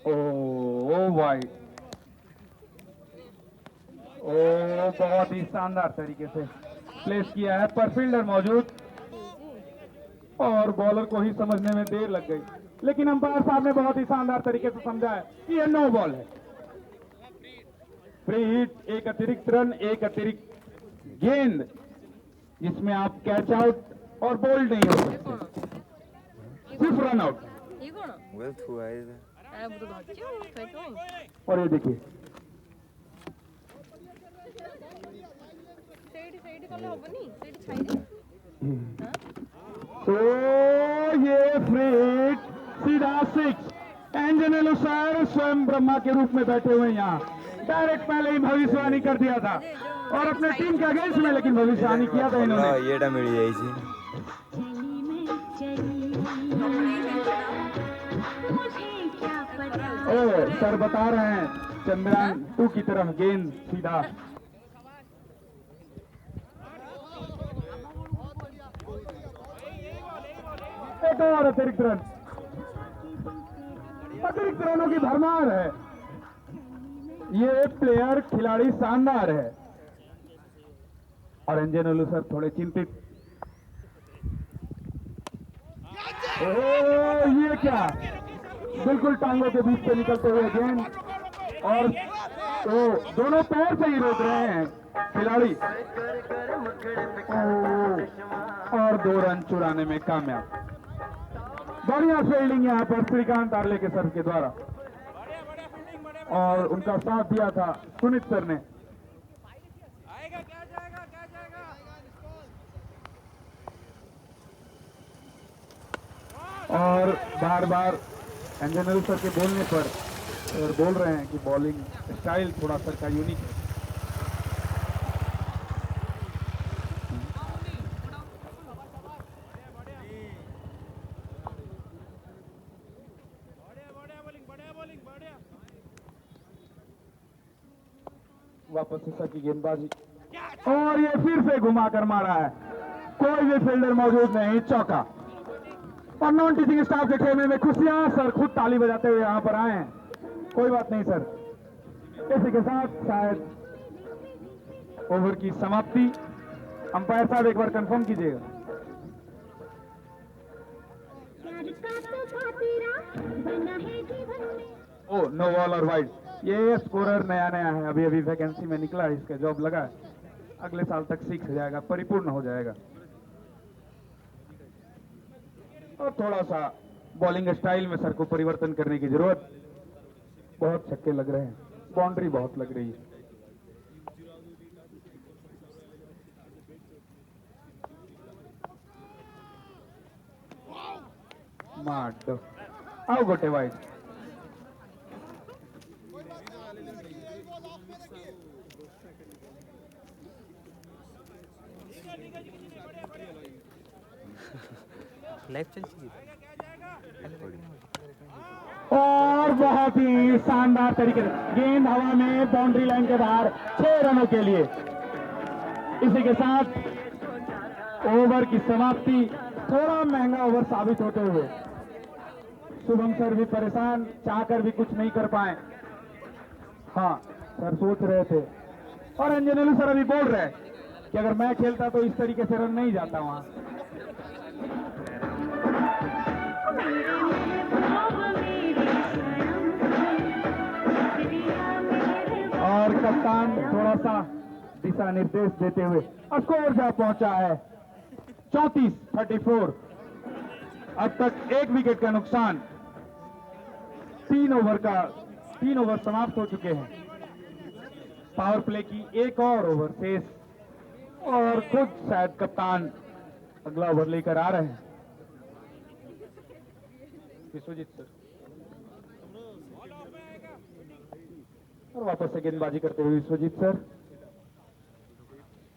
ओ wide. ओ बहुत ही शानदार तरीके से प्लेस किया है, पर फील्डर मौजूद और बॉलर को ही समझने में देर लग गई, लेकिन अंपायर साहब ने बहुत ही शानदार तरीके से समझा है कि यह नो बॉल है। फ्री हिट, एक अतिरिक्त रन, एक अतिरिक्त गेंद जिसमें आप कैच आउट और बोल्ड नहीं हो सकते, सिर्फ रन आउट। और ये देखिए तो ये फ्री हिट सीधा 6। एंजनेलो सर स्वयं ब्रह्मा के रूप में बैठे हुए यहाँ डायरेक्ट पहले ही भविष्यवाणी कर दिया था और अपने टीम के अगेंस्ट में, लेकिन भविष्यवाणी किया था इन्होंने। ये मिल जाएगी। ओ सर बता रहे हैं चंद्रयान 2 की तरह गेंद सीधा। एक और अतिरिक्त रन, अतिरिक्त रनों की भरमार है। ये प्लेयर खिलाड़ी शानदार है और एंजनेलो सर थोड़े चिंतित। ओ ये क्या, बिल्कुल टांगों के बीच से निकलते हुए गेंद और तो दोनों पैर से ही रोक रहे हैं खिलाड़ी और 2 रन चुराने में कामयाब। बढ़िया फील्डिंग यहाँ पर श्रीकांत आर्ले के सर के द्वारा और उनका साथ दिया था सुनीत सर ने। और बार बार एंजनेलो सर के बोलने पर और बोल रहे हैं कि बॉलिंग स्टाइल थोड़ा सर का यूनिक है। वापस से सर की गेंदबाजी और ये फिर से घुमा कर मारा है, कोई भी फील्डर मौजूद नहीं, चौका। और नॉन टीचिंग स्टाफ के खेमे में खुशियां, सर खुद ताली बजाते हुए यहां पर आए हैं। कोई बात नहीं सर, इसी के साथ शायद ओवर की समाप्ति। अंपायर साहब एक बार कंफर्म कीजिएगा। ओ नो बॉल और वाइड। ये स्कोरर नया नया है, अभी अभी वैकेंसी में निकला है, इसका जॉब लगा है, अगले साल तक सीख जाएगा, परिपूर्ण हो जाएगा। और थोड़ा सा बॉलिंग स्टाइल में सर को परिवर्तन करने की जरूरत। बहुत छक्के लग रहे हैं, बाउंड्री बहुत लग रही है। मार दो, आओ गोटे वाइड। और बहुत ही शानदार तरीके से गेंद हवा में बाउंड्री लाइन के बाहर 6 रनों के लिए। इसी के साथ ओवर की समाप्ति। थोड़ा महंगा ओवर साबित होते हुए शुभम सर भी परेशान, चाहकर भी कुछ नहीं कर पाए। हाँ सर सोच रहे थे और एंजनेलो सर अभी बोल रहे हैं कि अगर मैं खेलता तो इस तरीके से रन नहीं जाता वहां। और कप्तान थोड़ा सा दिशा निर्देश देते हुए स्कोर जा पहुंचा है 34-34। अब तक 1 विकेट का नुकसान, 3 ओवर समाप्त हो चुके हैं। पावर प्ले की एक और ओवर शेष और खुद शायद कप्तान अगला ओवर लेकर आ रहे हैं। विश्वजीत सर और वापस से गेंदबाजी करते हुए विश्वजीत सर।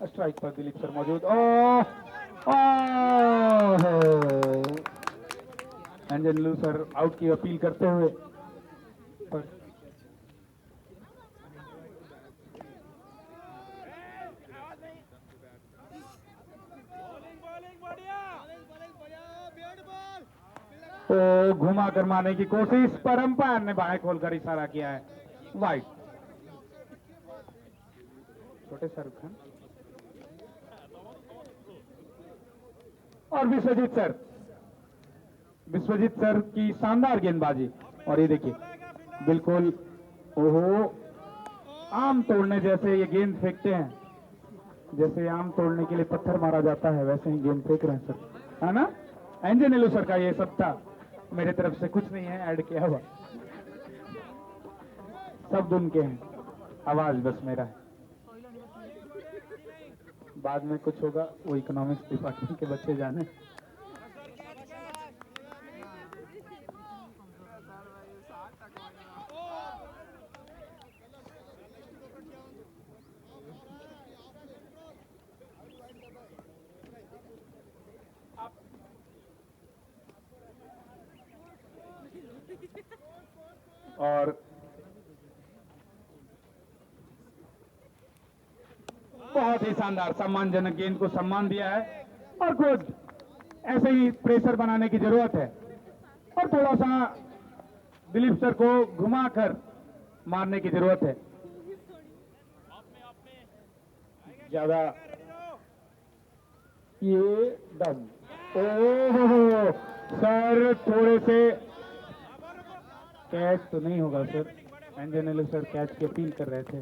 स्ट्राइक पर दिलीप सर मौजूद। एंजनेलो सर आउट की अपील करते हुए पर घुमा कर मारने की कोशिश, पर अंपायर ने बाएं खोलकर इशारा किया है, वाइड। छोटे शाहरुख खान और विश्वजीत सर की शानदार गेंदबाजी। और ये देखिए बिल्कुल ओहो, आम तोड़ने जैसे ये गेंद फेंकते हैं, जैसे आम तोड़ने के लिए पत्थर मारा जाता है वैसे ही गेंद फेंक रहे हैं सर, है ना। एनजे नेलू सर का ये सब था, मेरे तरफ से कुछ नहीं है ऐड किया हुआ, शब्द उनके हैं, आवाज बस मेरा है। बाद में कुछ होगा वो इकोनॉमिक्स डिपार्टमेंट के बच्चे जाने। और बहुत ही शानदार सम्मानजनक गेंद को सम्मान दिया है, और खुद ऐसे ही प्रेशर बनाने की जरूरत है, और थोड़ा सा दिलीप सर को घुमाकर मारने की जरूरत है। ज्यादा ये डन, ओह सर थोड़े से कैच तो नहीं होगा सर, एनजे नेलू सर कैच की अपील कर रहे थे,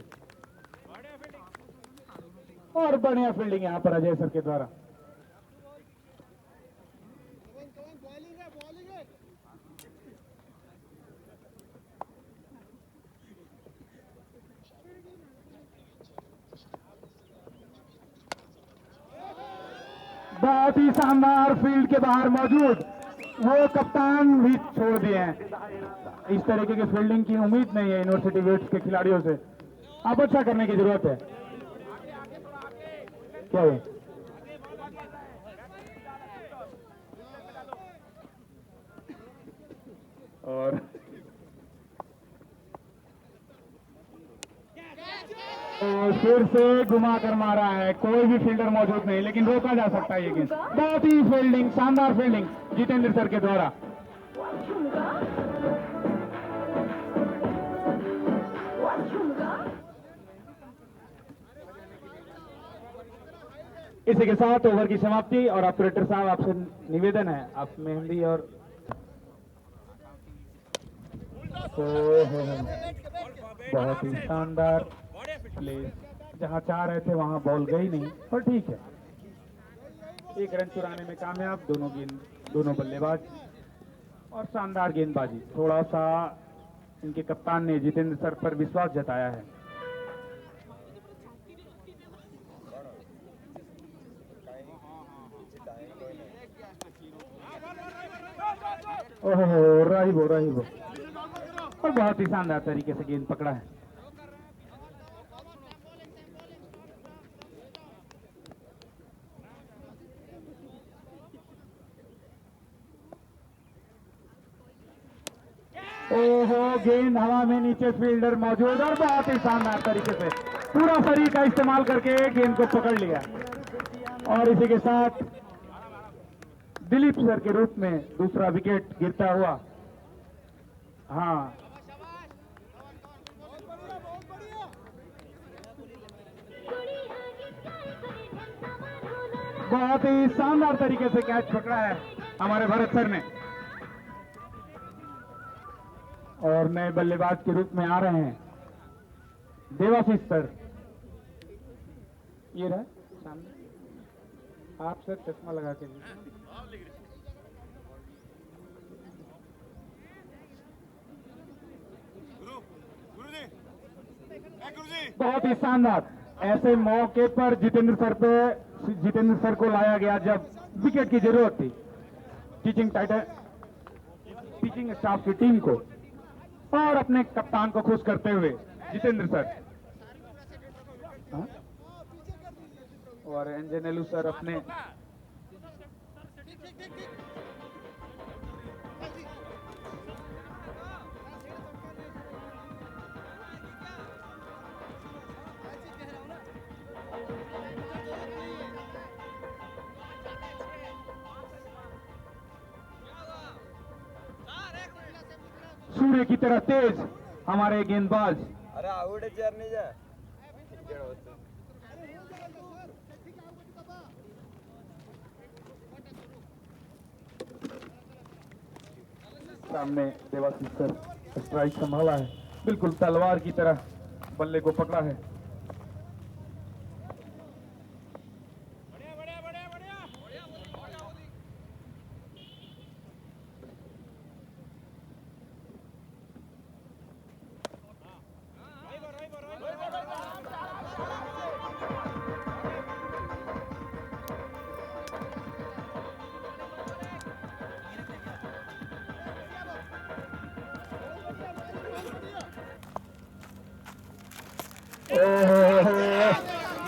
और बढ़िया फील्डिंग यहां पर अजय सर के द्वारा। बहुत ही शानदार फील्ड के बाहर मौजूद वो कप्तान भी छोड़ दिए हैं। इस तरीके की फील्डिंग की उम्मीद नहीं है यूनिवर्सिटी वेट्स के खिलाड़ियों से, अब अच्छा करने की जरूरत है। क्या है और फिर से घुमा कर मारा है, कोई भी फील्डर मौजूद नहीं, लेकिन रोका जा सकता है ये गेंद। बहुत ही फील्डिंग, शानदार फील्डिंग जितेंद्र सर के द्वारा। इसी के साथ ओवर की समाप्ति, और ऑपरेटर साहब आपसे निवेदन है, आप मेहंदी और बहुत ही शानदार प्ले, जहां चाह रहे थे वहां बॉल गई नहीं, पर ठीक है, एक रन चुराने में कामयाब दोनों बल्लेबाज, और शानदार गेंदबाजी। थोड़ा सा इनके कप्तान ने जितेंद्र सर पर विश्वास जताया है। ओहो राहिबो, और बहुत ही शानदार तरीके से गेंद पकड़ा है। ओहो गेंद हवा में, नीचे फील्डर मौजूद, और बहुत ही शानदार तरीके से पूरा शरीर का इस्तेमाल करके गेंद को पकड़ लिया, और इसी के साथ दिलीप सर के रूप में दूसरा विकेट गिरता हुआ। हाँ बहुत ही शानदार तरीके से कैच पकड़ा है हमारे भरत सर ने, और नए बल्लेबाज के रूप में आ रहे हैं देवाशीष सर। ये रहा सामने, आप सर चश्मा लगा के बहुत ही शानदार, ऐसे मौके पर जितेंद्र सर को लाया गया जब विकेट की जरूरत थी, टीचिंग स्टाफ की टीम को, और अपने कप्तान को खुश करते हुए जितेंद्र सर, और एनजे नेलू सर अपने सामने की तरफ तेज हमारे गेंदबाज। अरे आवडे चेयर नहीं जा सामने देवाशीष सर स्ट्राइक संभाला है, बिल्कुल तलवार की तरह बल्ले को पकड़ा है।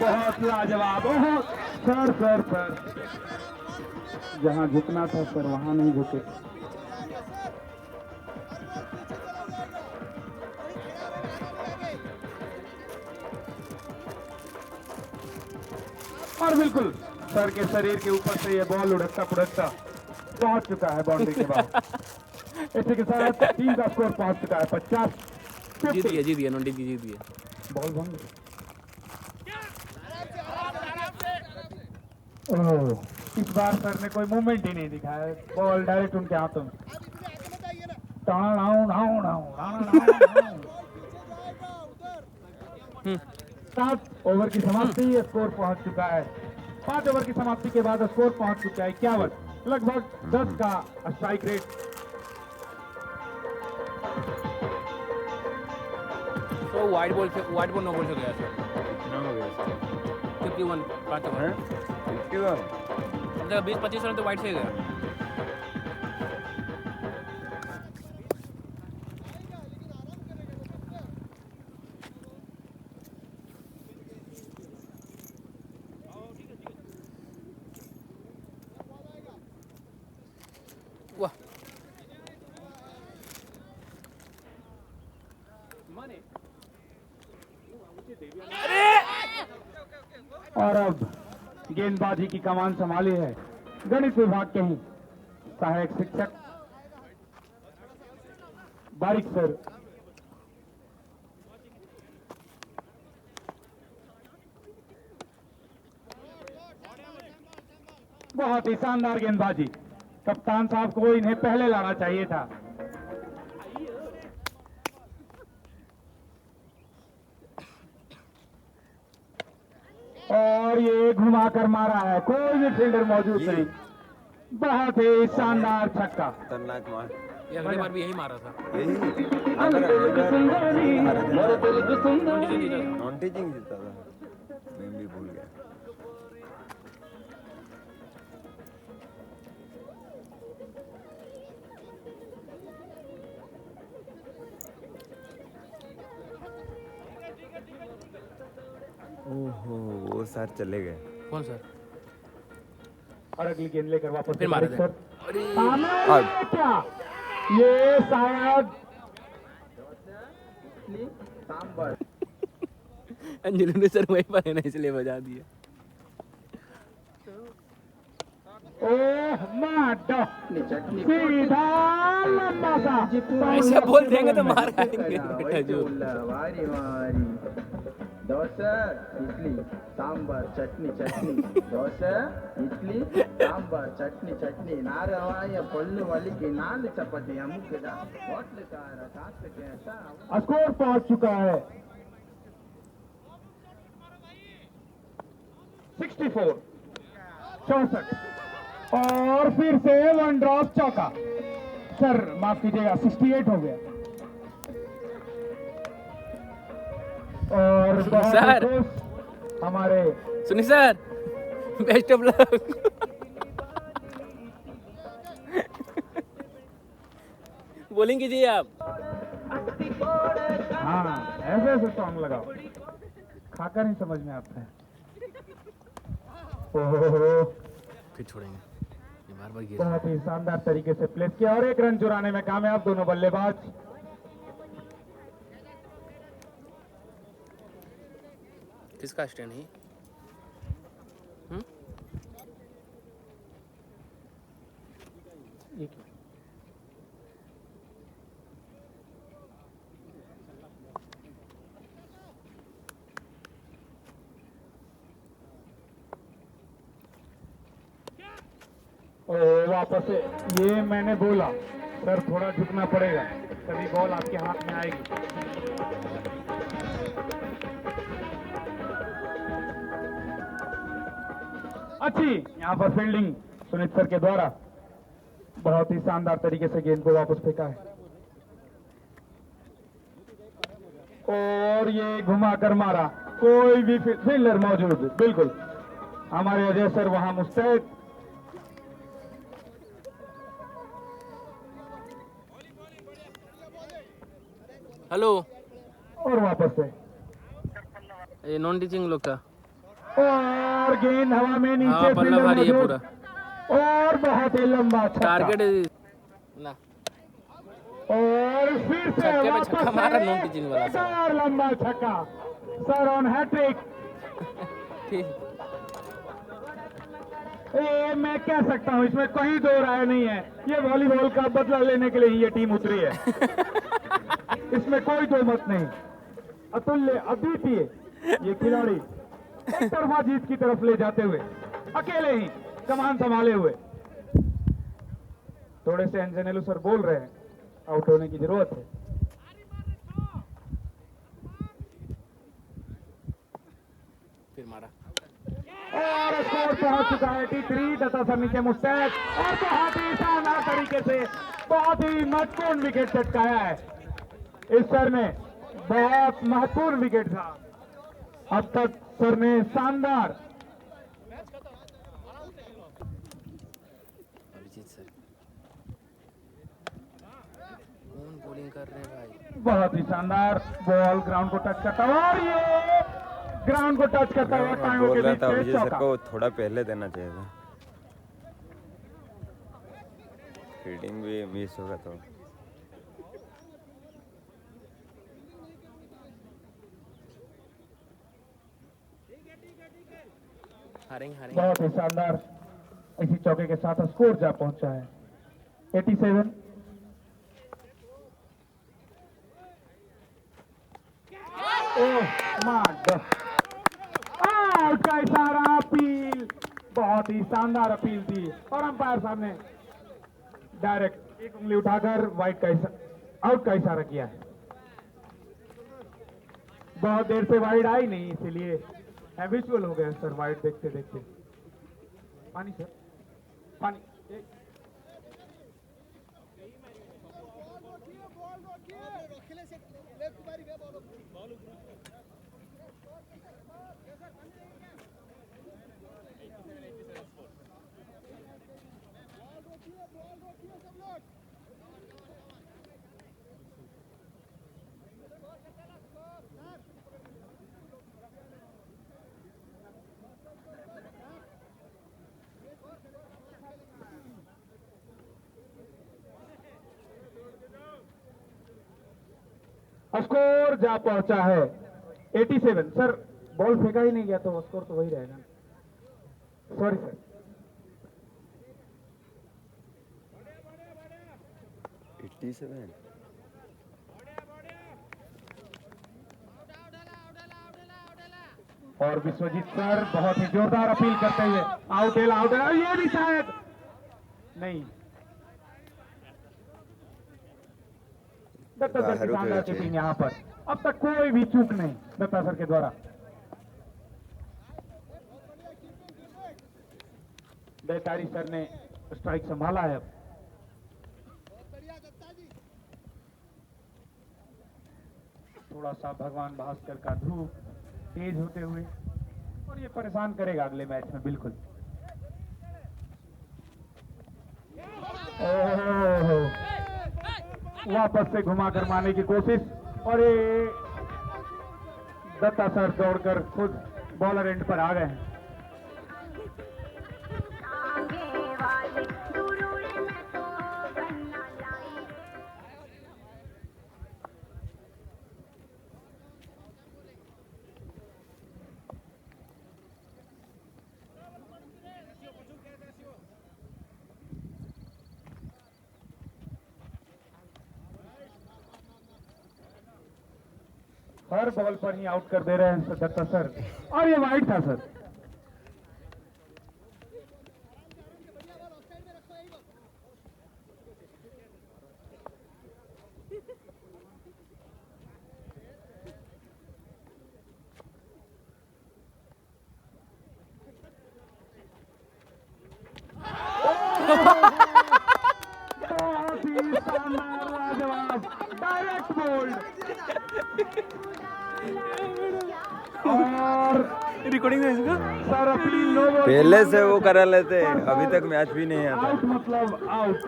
बहुत लाजवाब। सर सर सर जहां झुकना था सर वहां नहीं झुके। और बिल्कुल सर के शरीर के ऊपर से ये बॉल उड़कता पुड़कता पहुंच चुका है बाउंड्री के बाद। इसी के साथ टीम का स्कोर पहुंच चुका है 50। जीत गया नोंडी जीत गया। बॉल बंद। ओह, इस बार सर ने कोई मूवमेंट ही नहीं दिखाया, बॉल डायरेक्ट उनके हाथों में। सात ओवर की समाप्ति, स्कोर पहुंच चुका है 5 ओवर की समाप्ति के बाद स्कोर पहुंच चुका है 51, लगभग 10 का स्ट्राइक रेट। तो वाइड बॉल नो बॉल से गया सर। कितना हो गया 51 5 ओवर 51 मतलब 20-25 रन तो वाइड से गया। वाह और अब गेंदबाजी की कमान संभाली है गणित विभाग के ही सहायक शिक्षक बारिक सर। बहुत ही शानदार गेंदबाजी, कप्तान साहब को इन्हें पहले लाना चाहिए था। और ये घुमा कर मारा है, कोई भी फील्डर मौजूद नहीं। बहुत ही शानदार छक्का। खतरनाक मार ये अगली बार भी यही मारा था। यही नॉन टीचिंग जीता था, मैं भी भूल गया। ओहो वो सर चले गए। कौन सर? और अगली गेंद लेकर वापस फिर मारा सर। अरे सामने क्या ये शायद अंजलि ने सर वहीं पर है ना इसलिए बजा दिया। ओह माडो सीधा लंबा सा ऐसे बोल देंगे तो मार खाएंगे बेटा जो। वारी वारी దోస ఇడ్లీ సాంబార్ చట్నీ చట్నీ దోస ఇడ్లీ సాంబార్ చట్నీ చట్నీ నారవాయ పళ్ళు వలికి నాలుగు చపాతి అమ్ముకుదా హోటల్ కార కాస్త కేట स्कोर पहुंच चुका है 64 64 और फिर से वन ड्रॉप चौका। सर माफ कीजिएगा 68 हो गया। और बहुत सर। खुश हमारे सुनिए sir, best of luck. Bowling कीजिए आप। हाँ ऐसे ऐसे सॉन्ग लगाओ, खाकर ही समझ में आता है। ओहो फिर छोड़ेंगे ये बार गिर। बहुत ही शानदार तरीके से प्लेस किया और एक रन चुराने में कामयाब दोनों बल्लेबाज। किसका स्टैंड है? वापस से ये मैंने बोला सर थोड़ा झुकना पड़ेगा तभी बॉल आपके हाथ में आएगी। अच्छी यहाँ पर फील्डिंग सुनीत सर के द्वारा बहुत ही शानदार तरीके से गेंद को वापस फेंका है और ये घुमा कर मारा। कोई भी फील्डर मौजूद बिल्कुल हमारे अजय सर वहां मुस्तैद। हेलो और वापस से ये नॉन टीचिंग लोग का और गेंद हवा में हाँ नीचे पल्ला फील्डर भारी है मौजूद पूरा और बहुत ही लंबा छक्का टारगेट ना और फिर से छक्के पे वापस छक्का मारा नॉन से टीचिंग वाला एक और लंबा छक्का सर ऑन हैट्रिक। ठीक ये मैं कह सकता हूं इसमें कोई दो राय नहीं है ये वॉलीबॉल का बदला लेने के लिए ही ये टीम उतरी है इसमें कोई दो मत नहीं। अतुल्य अद्वितीय ये खिलाड़ी एक तरफा जीत की तरफ ले जाते हुए अकेले ही कमान संभाले हुए। थोड़े से अंजनेलू सर बोल रहे हैं आउट होने की जरूरत है। फिर मारा और स्कोर पहुंच चुका है 83। दत्ता सर नीचे मुस्तैद और बहुत ही शानदार तरीके से बहुत ही महत्वपूर्ण विकेट चटकाया है इस सर ने। बहुत महत्वपूर्ण विकेट था अब तक सर ने शानदार। अभिजीत सर कौन बॉलिंग कर रहे हैं भाई बहुत ही शानदार बॉल ग्राउंड को टच करता है और ये ग्राउंड को टच करता हुआ टांगों बोल के रहा बीच था से अभिजीत सर चौका। को थोड़ा पहले देना चाहिए था फील्डिंग भी मिस होगा तो हारेंगे हारेंगे बहुत ही शानदार इसी चौके के साथ स्कोर जा पहुंचा है 87। ओह माय गॉड आउट का इशारा अपील बहुत ही शानदार अपील थी और अंपायर साहब ने डायरेक्ट एक उंगली उठाकर वाइड का आउट का इशारा किया है। बहुत देर से वाइड आई नहीं इसीलिए हैबिचुअल हो गए सर वाइड देखते देखते। पानी सर पानी स्कोर जा पहुंचा है 87। सर बॉल फेंका ही नहीं गया तो स्कोर तो वही रहेगा। Sorry sir. और विश्वजीत सर बहुत ही जोरदार अपील करते हुए आउट है ये भी शायद नहीं। दत्ता सर की शानदार कीपिंग यहाँ पर अब तक कोई भी चूक नहीं दत्ता सर के द्वारा। बेतारी सर ने स्ट्राइक संभाला है। अब थोड़ा सा भगवान भास्कर का धूप तेज होते हुए और ये परेशान करेगा अगले मैच में बिल्कुल। ओह वापस से घुमाकर मारने की कोशिश और ये दत्ता सर दौड़कर खुद बॉलर एंड पर आ गए हैं। हर बॉल पर ही आउट कर दे रहे हैं दत्ता सर और ये वाइड था सर। बहुत ही शानदार लाजवाब डायरेक्ट बोल्ड। और रिकॉर्डिंग है इसका। सर अपनी नो बॉल पहले से वो करा लेते, अभी तक मैच भी नहीं आता। आउट मतलब आउट।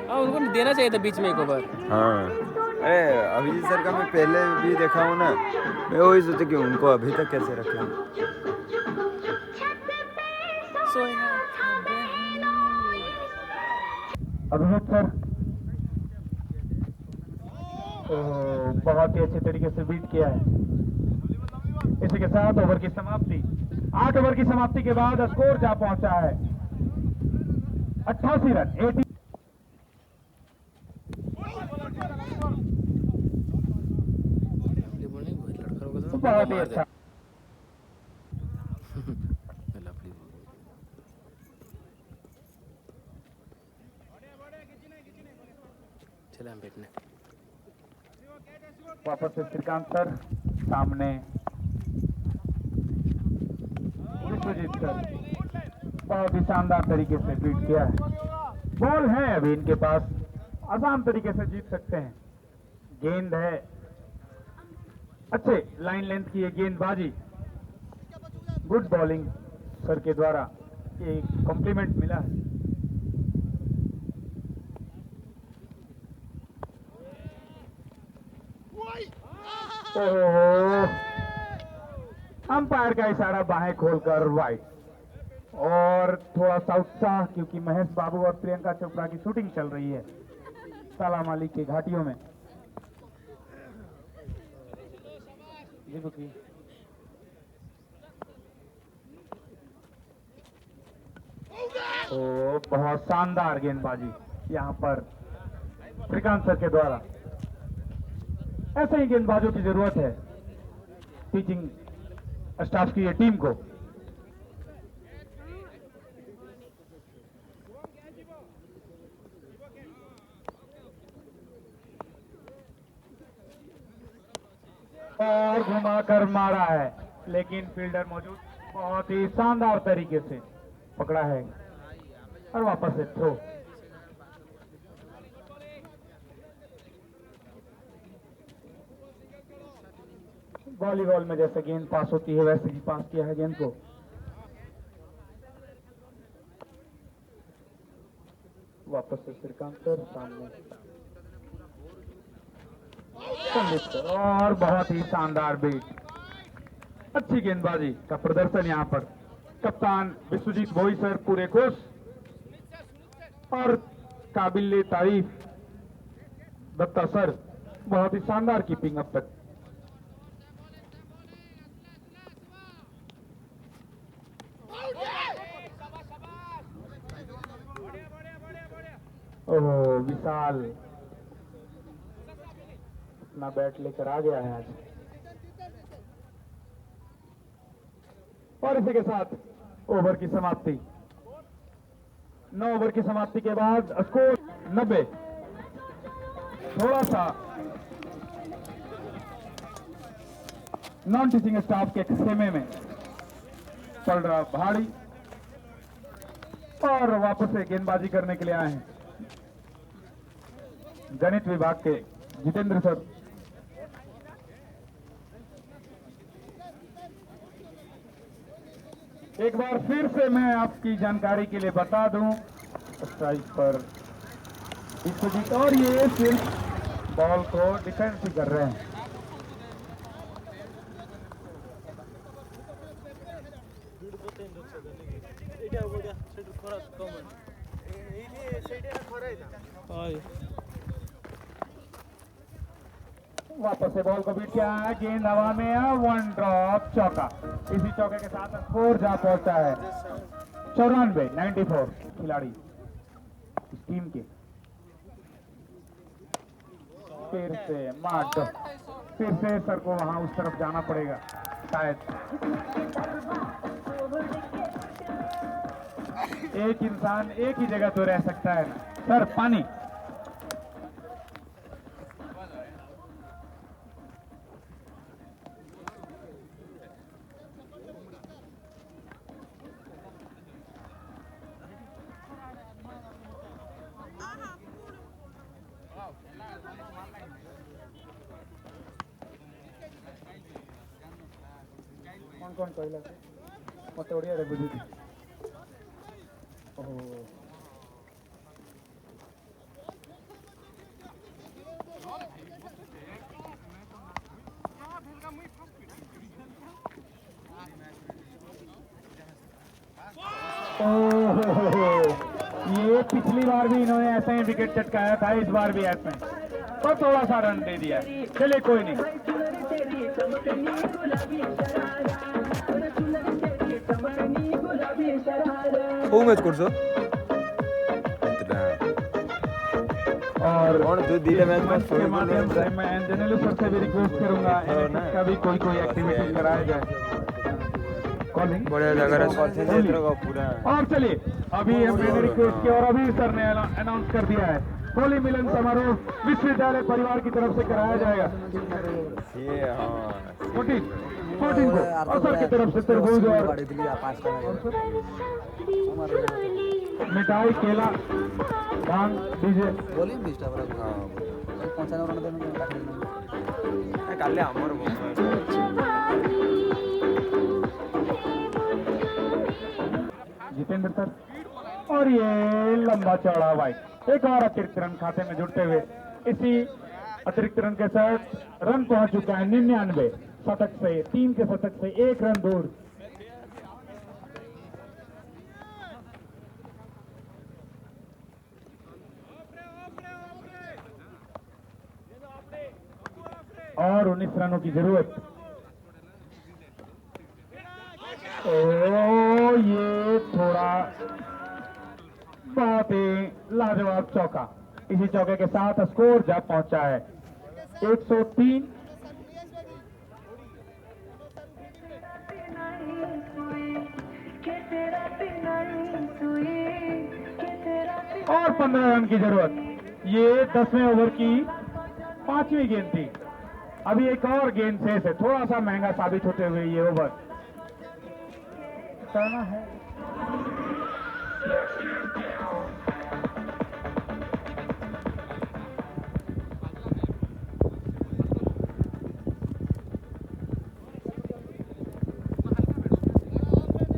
हाँ उनको देना चाहिए था बीच में एक ओवर। हाँ, अरे अभिजीत सर का मैं पहले भी देखा हूँ ना, मैं वही सोचा कि उनको अभी तक कैसे रखे। अभिजीत सर बहुत ही अच्छे तरीके से बीट किया है। इसी के साथ ओवर की समाप्ति। 8 ओवर की समाप्ति के बाद स्कोर जा पहुंचा है 88 रन। 80 बहुत ही अच्छा। चले हम बैठने। वापस से श्रीकांत सर सामने विश्वजीत सर, बहुत ही शानदार तरीके से बीट किया है। बॉल है अभी इनके पास, आसान तरीके से जीत सकते हैं। गेंद है, अच्छे लाइन लेंथ की ये गेंदबाजी, गुड बॉलिंग सर के द्वारा एक कॉम्प्लीमेंट मिला है। अंपायर का इशारा बाहें खोलकर वाइड। और थोड़ा सा उत्साह क्योंकि महेश बाबू और प्रियंका चोपड़ा की शूटिंग चल रही है तालामाली की घाटियों में। जी बुकी। तो बहुत शानदार गेंदबाजी यहाँ पर श्रीकांत सर के द्वारा। ऐसे ही गेंदबाजों की जरूरत है टीचिंग स्टाफ की ये टीम को। और घुमाकर मारा है, लेकिन फील्डर मौजूद, बहुत ही शानदार तरीके से पकड़ा है और वापस से थ्रो। वॉलीबॉल में जैसे गेंद पास होती है वैसे ही पास किया है गेंद को। वापस से श्रीकांत सर सामने संदीप सर, और बहुत ही शानदार बीट, अच्छी गेंदबाजी का प्रदर्शन यहाँ पर। कप्तान विश्वजीत भोई सर पूरे खुश और काबिल तारीफ दत्ता सर, बहुत ही शानदार कीपिंग अब तक। ओह विशाल अपना बैट लेकर आ गया है आज। और इसी के साथ ओवर की समाप्ति। 9 ओवर की समाप्ति के बाद स्कोर 90। थोड़ा सा नॉन टीचिंग स्टाफ के खेमे में पड़ रहा भारी, और वापस से गेंदबाजी करने के लिए आए हैं गणित विभाग के जितेंद्र सर। एक बार फिर से मैं आपकी जानकारी के लिए बता दूं, स्ट्राइक पर विश्वजीत, और ये सिर्फ बॉल को डिफेंस ही कर रहे हैं। वापस से बॉल को बीट किया है, गेंद हवा में है, 1 ड्रॉप चौका। इसी चौके के साथ स्कोर जा पहुंचा है 94 खिलाड़ी इस टीम के। फिर से मार्क, फिर से सर को वहां उस तरफ जाना पड़ेगा शायद। एक इंसान एक ही जगह तो रह सकता है ना सर। पानी कौन कौन कहला मत ओडिया रे बुझी ओहो ये पिछली बार भी इन्होंने ऐसे ही विकेट चटकाया था, इस बार भी ऐसे तो थोड़ा सा रन दे दिया। चलिए कोई नहीं। वो मैच करसो और कौन तू दिले मैच में के माध्यम से मैं जनरली सर से भी रिक्वेस्ट करूंगा का भी कोई एक्टिविटी कराया जाए। कॉलिंग बढ़िया लगा रहा क्षेत्र का पूरा। और चलिए अभी हमने रिक्वेस्ट किया और अभी सर ने अनाउंस कर दिया है होली मिलन समारोह विश्वविद्यालय परिवार की तरफ से कराया जाएगा। ये हाँ 14 को और सर की तरफ से तरबूज और मिठाई केला भांग डीजे काले हमर जितेंद्र सर और ये लंबा चौड़ा वाइट एक और अतिरिक्त रन खाते में जुड़ते हुए इसी अतिरिक्त रन के साथ रन पहुंच चुका है 99 शतक से 3 के शतक से 1 रन दूर। और 19 रनों की जरूरत। ओ ये थोड़ा बहुत ही लाजवाब चौका। इसी चौके के साथ स्कोर जा पहुंचा है 103। और 15 रन की जरूरत। ये 10वें ओवर की 5वीं गेंद थी। अभी एक और गेंद शेष है, थोड़ा सा महंगा साबित होते हुए ये ओवर करना है।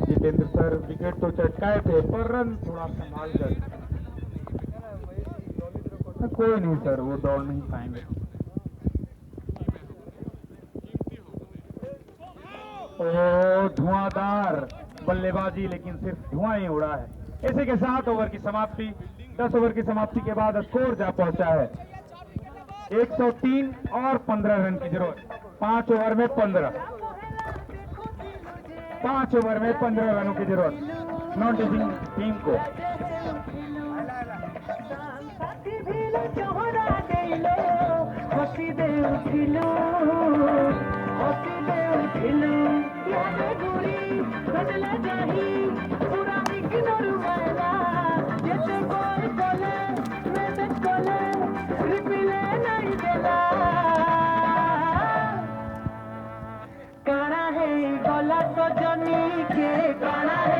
जितेंद्र सर विकेट तो चटकाए थे पर रन थोड़ा संभाल कर। कोई नहीं सर, वो दौड़ नहीं पाएंगे। ओ धुआंधार बल्लेबाजी, लेकिन सिर्फ धुआं ही उड़ा है। इसी के साथ ओवर की समाप्ति, 10 ओवर की समाप्ति के बाद स्कोर जा पहुंचा है 103 और 15 रन की जरूरत। 5 ओवर में 15 रनों की जरूरत नॉन टीचिंग टीम को।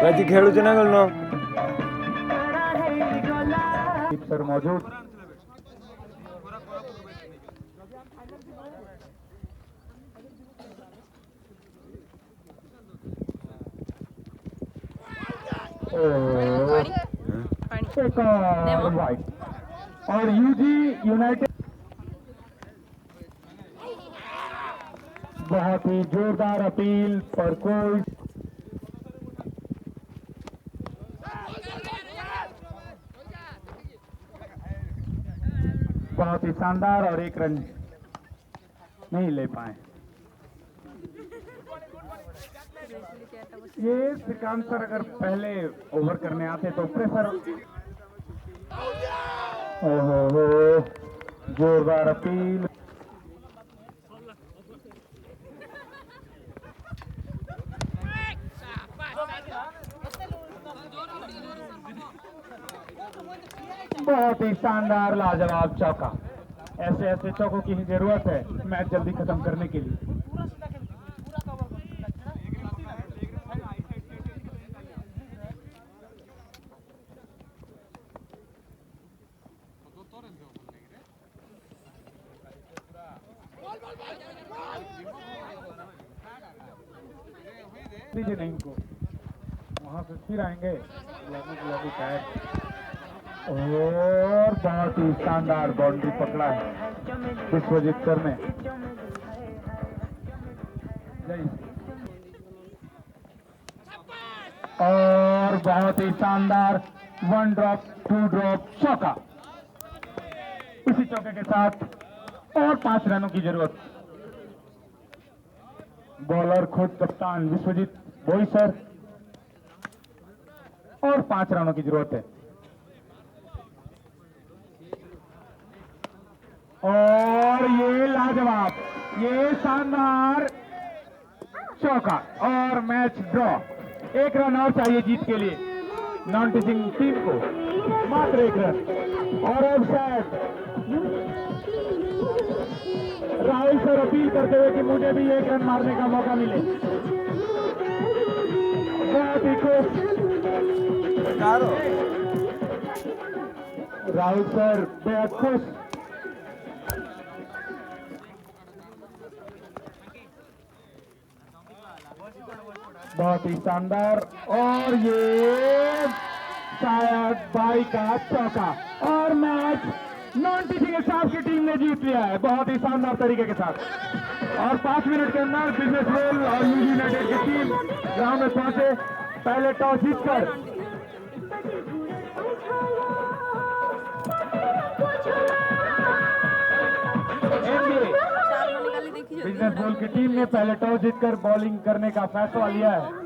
राजी खेलू ना गलनो सर मौजूद। एक और वाइट और यूजी यूनाइटेड बहुत ही जोरदार अपील पर कोई बहुत ही शानदार और 1 रन नहीं ले पाए। ये श्रीकांत सर अगर पहले ओवर करने आते तो प्रेशर। ओहो जोरदार अपील। बहुत ही शानदार लाजवाब चौका। ऐसे चौकों की ही जरूरत है मैच जल्दी खत्म करने के लिए। दीजिए नहीं इनको, वहां से फिर आएंगे गुलाबी पैर। और बहुत ही शानदार बाउंड्री पकड़ा है विश्वजीत सर ने। और बहुत ही शानदार 1 ड्रॉप 2 ड्रॉप चौका। इसी चौके के साथ और 5 रनों की जरूरत। बॉलर खुद कप्तान विश्वजीत बोई सर, और 5 रनों की जरूरत है। और ये लाजवाब, ये शानदार चौका और मैच ड्रॉ। 1 रन और चाहिए जीत के लिए नॉन टीचिंग टीम को, मात्र 1 रन। और अब शायद राहुल सर अपील करते हुए कि मुझे भी 1 रन मारने का मौका मिले। बहुत ही खुश राहुल सर, बेहद खुश। बहुत ही शानदार, और ये शायद बाई का चौका, और मैच नॉन टीचिंग स्टाफ की टीम ने जीत लिया है बहुत ही शानदार तरीके के साथ। और 5 मिनट के अंदर बिजनेस रोल और यूजी यूनाइटेड की टीम ग्राउंड में पहुंचे। पहले टॉस जीतकर बिजनेस बॉल की टीम ने पहले टॉस जीतकर बॉलिंग करने का फैसला लिया है।